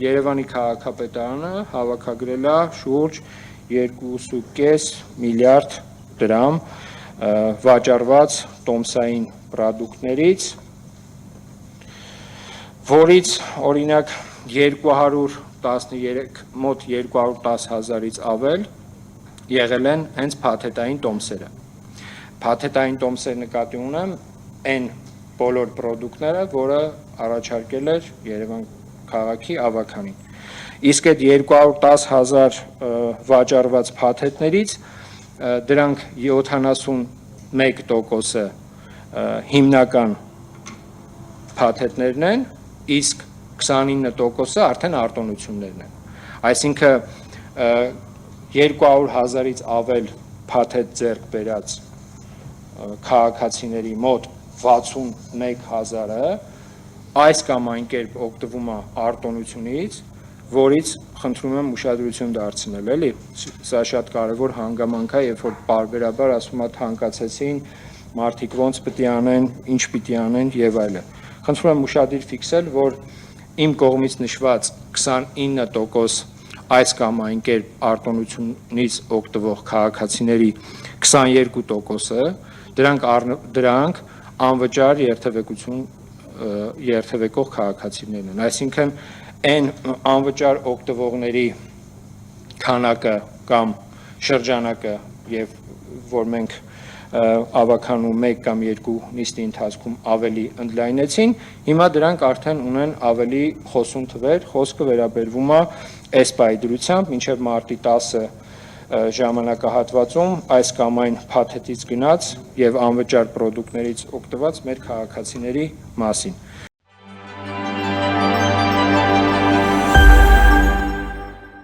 Երևանի քաղաքապետարանը հավաքագրել է շուրջ 2.5 միլիարդ դրամ վաճառված տոմսային պրոդուկտներից, որից օրինակ 213 մոտ 210 հազարից ավել եղել են հենց փաթեթային տոմսերը։ Փաթեթային տոմսեր նկատի ունեմ այն բոլոր պրոդուկտները, որը առաջարկել էր Երևան քաղաքի ավականին։ Իսկ այդ 210 հազար վաճառված փաթեթներից դրանք 71%-ը հիմնական փաթեթներն են, իսկ 29%-ը արդեն արտոնություններն են։ Այսինքն 200 հազարից ավել փաթեթ ձեռք բերած քաղաքացիների մոտ 61 հազարը այս կամ այն կերպ օգտվում է արտոնությունից, որից խնդրում եմ ուշադրություն դարձնել, էլի, սա շատ կարևոր հանգամանք է, երբ որ պարբերաբար ասում է թանկացեցին, մարդիկ ոնց պիտի անեն, ինչ պիտի անեն եւ այլն։ Խնդրում եմ ուշադիր ֆիքսել, որ իմ կողմից նշված 29% այս կամ այն կերպ արտոնությունից օգտվող քաղաքացիների 22%-ը դրանք անվճար երթևեկող քաղաքացիներն են, այսինքն այն անվճար օգտվողների քանակը կամ շրջանակը, եւ որ մենք ավականու 1 կամ 2 նիստի ընթացքում ավելի ընդլայնեցին, հիմա դրանք արդեն ունեն ավելի խոսուն թվեր, խոսքը վերաբերվում է այս պայդրությամբ մինչև մարտի 10-ը ժամանակահատվածում այս կամ այն փաթեթից գնաց եւ անվճար պրոդուկտներից օգտված մեր քաղաքացիների մասին։